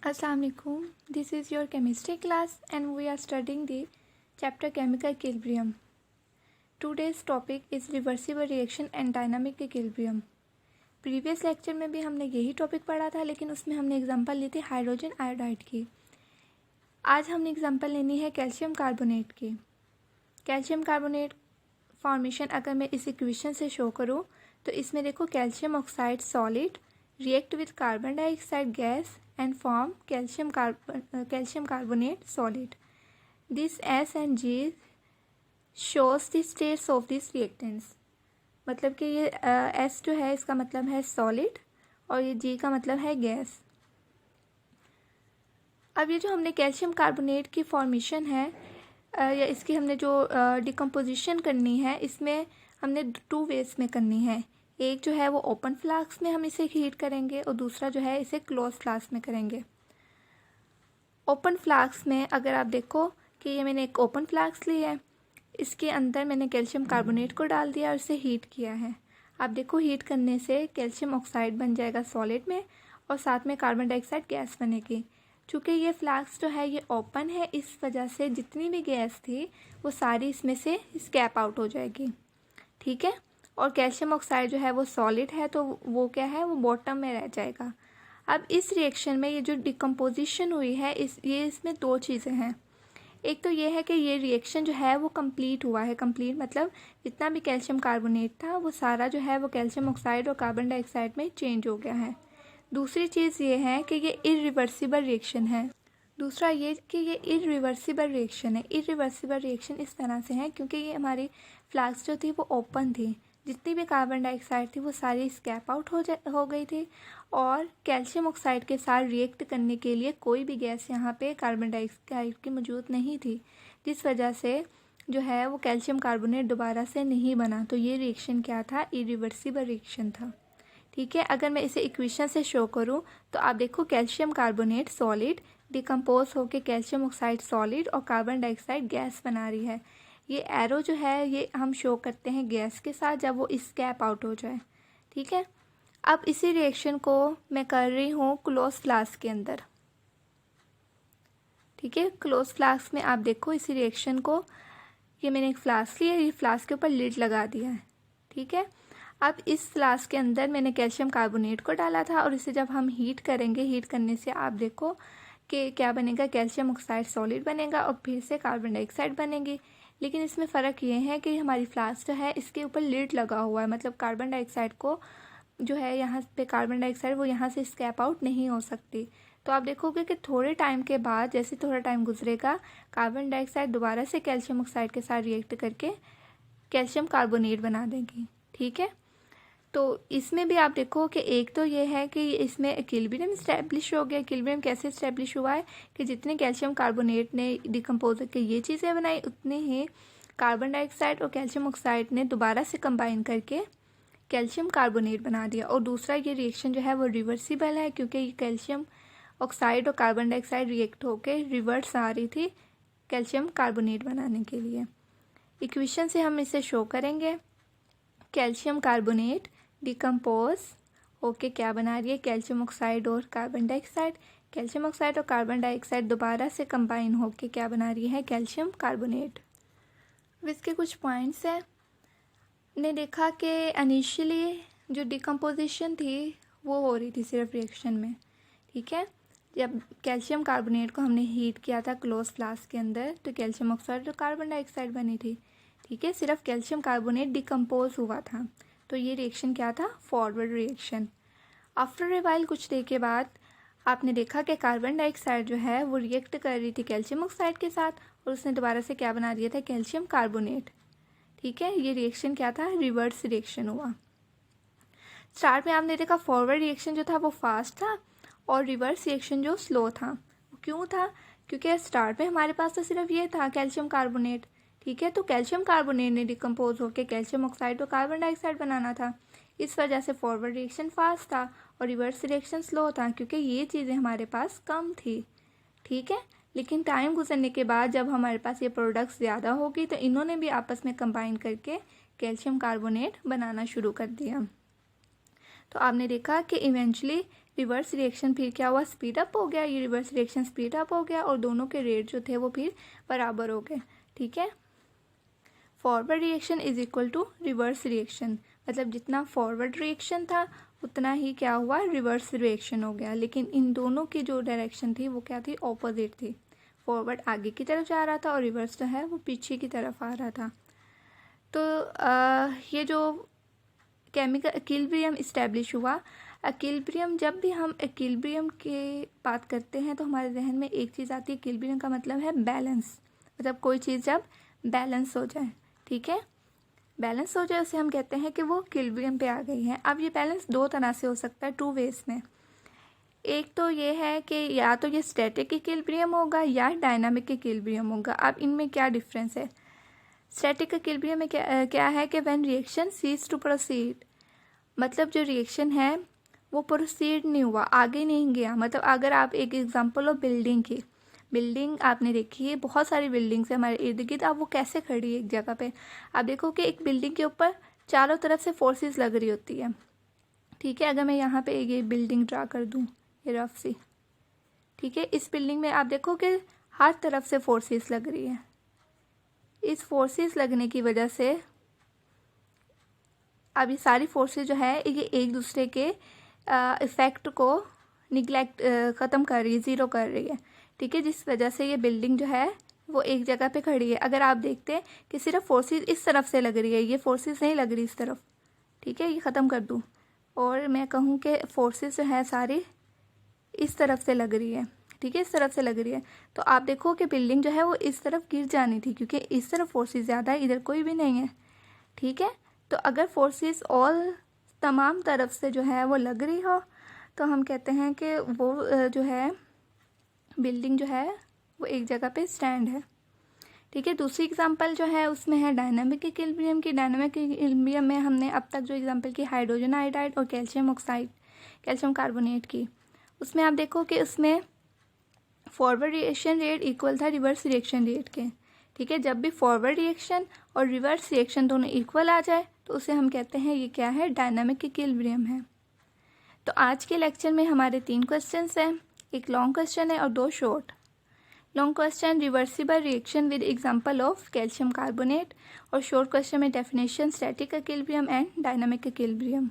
Assalamu alaikum. This is your chemistry class and we are studying the chapter chemical equilibrium. Today's topic is reversible reaction and dynamic equilibrium. Previous lecture में भी हमने यही topic पढ़ा था, लेकिन उसमें हमने एग्जांपल ली थी हाइड्रोजन आयोडाइड की। आज हमने एग्जांपल लेनी है कैल्शियम कार्बोनेट की। कैल्शियम कार्बोनेट फॉर्मेशन अगर मैं इस इक्वेशन से शो करूँ तो इसमें देखो calcium oxide solid react with carbon dioxide gas and form calcium carbonate solid. This S and G shows the states of these reactants. मतलब कि ये S जो है इसका मतलब है सॉलिड और ये G का मतलब है गैस। अब ये जो हमने कैल्शियम कार्बोनेट की फॉर्मेशन है या इसकी हमने जो डिकम्पोजिशन करनी है, इसमें हमने 2 वेज में करनी है। एक जो है वो ओपन फ्लास्क में हम इसे हीट करेंगे और दूसरा जो है इसे क्लोज फ्लास्क में करेंगे। ओपन फ्लास्क में अगर आप देखो कि ये मैंने एक ओपन फ्लास्क ली है, इसके अंदर मैंने कैल्शियम कार्बोनेट को डाल दिया और इसे हीट किया है। आप देखो हीट करने से कैल्शियम ऑक्साइड बन जाएगा सॉलिड में और साथ में कार्बन डाइऑक्साइड गैस बनेगी। चूँकि ये फ्लास्क जो है ये ओपन है, इस वजह से जितनी भी गैस थी वो सारी इसमें से स्कैप आउट हो जाएगी, ठीक है। और कैल्शियम ऑक्साइड जो है वो सॉलिड है तो वो क्या है, वो बॉटम में रह जाएगा। अब इस रिएक्शन में ये जो डिकम्पोजिशन हुई है इसमें 2 चीज़ें हैं। एक तो ये है कि ये रिएक्शन जो है वो कंप्लीट हुआ है। कंप्लीट मतलब जितना भी कैल्शियम कार्बोनेट था वो सारा जो है वो कैल्शियम ऑक्साइड और कार्बन डाइऑक्साइड में चेंज हो गया है। दूसरी चीज़ ये है कि ये इरिवर्सिबल रिएक्शन है। दूसरा ये कि ये इरिवर्सिबल रिएक्शन है। इरिवर्सिबल रिएक्शन इस तरह से है क्योंकि ये हमारी फ्लास्क जो थी वो ओपन थी, जितनी भी कार्बन डाइऑक्साइड थी वो सारी स्कैप आउट हो गई थी और कैल्शियम ऑक्साइड के साथ रिएक्ट करने के लिए कोई भी गैस यहाँ पे कार्बन डाइऑक्साइड की मौजूद नहीं थी, जिस वजह से जो है वो कैल्शियम कार्बोनेट दोबारा से नहीं बना। तो ये रिएक्शन क्या था, इरिवर्सिबल रिएक्शन था, ठीक है। अगर मैं इसे इक्वेशन से शो करूँ तो आप देखो कैल्शियम कार्बोनेट सॉलिड डिकम्पोज होकर कैल्शियम ऑक्साइड सॉलिड और कार्बन डाइऑक्साइड गैस बना रही है। ये एरो जो है ये हम शो करते हैं गैस के साथ जब वो स्कैप आउट हो जाए, ठीक है। अब इसी रिएक्शन को मैं कर रही हूँ क्लोज फ्लास्क के अंदर, ठीक है। क्लोज फ्लास्क में आप देखो इसी रिएक्शन को, ये मैंने एक फ्लास्क लिया, ये फ्लास्क के ऊपर लिड लगा दिया है, ठीक है। अब इस फ्लास्क के अंदर मैंने कैल्शियम कार्बोनेट को डाला था और इसे जब हम हीट करेंगे, हीट करने से आप देखो कि क्या बनेगा, कैल्शियम ऑक्साइड सॉलिड बनेगा और फिर से कार्बन डाइऑक्साइड बनेगी। लेकिन इसमें फ़र्क ये है कि हमारी फ्लास्क जो है इसके ऊपर लिड लगा हुआ है, मतलब कार्बन डाइऑक्साइड को जो है यहाँ पे कार्बन डाइऑक्साइड वो यहाँ से स्कैप आउट नहीं हो सकती। तो आप देखोगे कि थोड़े टाइम के बाद, जैसे थोड़ा टाइम गुजरेगा, कार्बन डाइऑक्साइड दोबारा से कैल्शियम ऑक्साइड के साथ रिएक्ट करके कैल्शियम कार्बोनेट बना देगी, ठीक है। तो इसमें भी आप देखो कि एक तो ये है कि इसमें इक्विलिब्रियम इस्टेब्लिश हो गया। इक्विलिब्रियम कैसे इस्टेब्लिश हुआ है कि जितने कैल्शियम कार्बोनेट ने डिकम्पोज करके ये चीज़ें बनाई, उतने ही कार्बन डाइऑक्साइड और कैल्शियम ऑक्साइड ने दोबारा से कंबाइन करके कैल्शियम कार्बोनेट बना दिया। और दूसरा ये रिएक्शन जो है वो रिवर्सिबल है क्योंकि ये कैल्शियम ऑक्साइड और कार्बन डाइऑक्साइड रिएक्ट होकर रिवर्स आ रही थी कैल्शियम कार्बोनेट बनाने के लिए। इक्वेशन से हम इसे शो करेंगे, कैल्शियम कार्बोनेट डिकम्पोज होके क्या बना रही है, कैल्शियम ऑक्साइड और कार्बन डाइऑक्साइड। कैल्शियम ऑक्साइड और कार्बन डाइऑक्साइड दोबारा से कंबाइन होके क्या बना रही है, कैल्शियम कार्बोनेट। अब इसके कुछ पॉइंट्स हैं। ने देखा कि इनिशियली जो डिकम्पोजिशन थी वो हो रही थी सिर्फ रिएक्शन में, ठीक है। जब कैल्शियम कार्बोनेट को हमने हीट किया था क्लोज फ्लास्क के अंदर तो कैल्शियम ऑक्साइड और कार्बन डाइऑक्साइड बनी थी, ठीक है। सिर्फ कैल्शियम कार्बोनेट डिकम्पोज हुआ था, तो ये रिएक्शन क्या था, forward reaction. After a while, कुछ देर के बाद आपने देखा कि कार्बन डाइऑक्साइड जो है वो रिएक्ट कर रही थी कैल्शियम ऑक्साइड के साथ और उसने दोबारा से क्या बना दिया था, कैल्शियम कार्बोनेट, ठीक है। ये रिएक्शन क्या था, रिवर्स रिएक्शन हुआ। स्टार्ट में आपने देखा फॉरवर्ड रिएक्शन जो था वो फास्ट था और रिवर्स रिएक्शन जो स्लो था। वो क्यों था, क्योंकि स्टार्ट में हमारे पास तो सिर्फ ये था कैल्शियम कार्बोनेट, ठीक है। तो कैल्शियम कार्बोनेट ने डिकम्पोज होकर कैल्शियम ऑक्साइड और कार्बन डाइऑक्साइड बनाना था, इस वजह से फॉरवर्ड रिएक्शन फास्ट था और रिवर्स रिएक्शन स्लो था क्योंकि ये चीज़ें हमारे पास कम थी, ठीक है। लेकिन टाइम गुजरने के बाद जब हमारे पास ये प्रोडक्ट्स ज़्यादा होगी तो इन्होंने भी आपस में कंबाइन करके कैल्शियम कार्बोनेट बनाना शुरू कर दिया। तो आपने देखा कि इवेंचुअली रिवर्स रिएक्शन फिर क्या हुआ, स्पीड अप हो गया, ये रिवर्स रिएक्शन स्पीड अप हो गया और दोनों के रेट जो थे वो फिर बराबर हो गए। ठीक है, forward reaction is equal to reverse reaction, मतलब जितना फॉरवर्ड रिएक्शन था उतना ही क्या हुआ, रिवर्स रिएक्शन हो गया। लेकिन इन दोनों की जो डायरेक्शन थी वो क्या थी, ऑपोजिट थी। फॉरवर्ड आगे की तरफ जा रहा था और रिवर्स जो है वो पीछे की तरफ आ रहा था। तो ये जो केमिकल इक्विलिब्रियम इस्टेब्लिश हुआ, इक्विलिब्रियम, जब भी हम इक्विलिब्रियम की बात करते हैं तो हमारे जहन में एक चीज़ आती है, इक्विलिब्रियम का मतलब है बैलेंस, मतलब कोई चीज़ जब बैलेंस हो जाए। ठीक है, बैलेंस हो जाए उसे हम कहते हैं कि वो इक्विलिब्रियम पे आ गई है। अब ये बैलेंस दो तरह से हो सकता है, टू वेज में। एक तो ये है कि या तो ये स्टैटिक इक्विलिब्रियम होगा या डायनामिक इक्विलिब्रियम होगा। अब इनमें क्या डिफरेंस है, स्टैटिक इक्विलिब्रियम में क्या है कि when reaction ceases to proceed, मतलब जो रिएक्शन है वो प्रोसीड नहीं हुआ, आगे नहीं गया। मतलब अगर आप एक एग्जांपल हो बिल्डिंग की, बिल्डिंग आपने देखी है, बहुत सारी बिल्डिंग्स है हमारे इर्द गिर्द, अब वो कैसे खड़ी है एक जगह पे, आप देखो कि एक बिल्डिंग के ऊपर चारों तरफ से फोर्सेस लग रही होती है। ठीक है, अगर मैं यहाँ पे ये बिल्डिंग ड्रा कर दूँ, ये रफ सी, ठीक है, इस बिल्डिंग में आप देखो कि हर तरफ से फोर्सेस लग रही है। इस फोर्सेस लगने की वजह से अब ये सारी फोर्सेस जो है ये एक दूसरे के इफ़ेक्ट को निगलेक्ट ख़त्म कर रही है, ज़ीरो कर रही है। ठीक है, जिस वजह से ये बिल्डिंग जो है वो एक जगह पे खड़ी है। अगर आप देखते हैं कि सिर्फ फोर्सेस इस तरफ से लग रही है, ये फोर्सेस नहीं लग रही इस तरफ। ठीक है, ये ख़त्म कर दूँ और मैं कहूँ कि फोर्सेस जो है सारी इस तरफ से लग रही है। ठीक है, इस तरफ से लग रही है, तो आप देखो कि बिल्डिंग जो है वो इस तरफ गिर जानी थी, क्योंकि इस तरफ फोर्सेस ज़्यादा है, इधर कोई भी नहीं है। ठीक है, तो अगर फोर्सेस ऑल तमाम तरफ से जो है वो लग रही हो तो हम कहते हैं कि वो जो है बिल्डिंग जो है वो एक जगह पे स्टैंड है। ठीक है, दूसरी एग्जांपल जो है उसमें है डायनामिक इक्विलिब्रियम की। डायनामिक इक्विलिब्रियम में हमने अब तक जो एग्जांपल की हाइड्रोजन आयोडाइड और कैल्शियम ऑक्साइड, कैल्शियम कार्बोनेट की, उसमें आप देखो कि उसमें फॉरवर्ड रिएक्शन रेट इक्वल था रिवर्स रिएक्शन रेट के। ठीक है, जब भी फॉरवर्ड रिएक्शन और रिवर्स रिएक्शन दोनों इक्वल आ जाए तो उसे हम कहते हैं ये क्या है, डायनामिक इक्विलिब्रियम है। तो आज के लेक्चर में हमारे 3 क्वेश्चंस हैं, एक लॉन्ग क्वेश्चन है और 2 short. Long question reversible reaction with example of calcium carbonate और शॉर्ट क्वेश्चन में definition static equilibrium and dynamic equilibrium.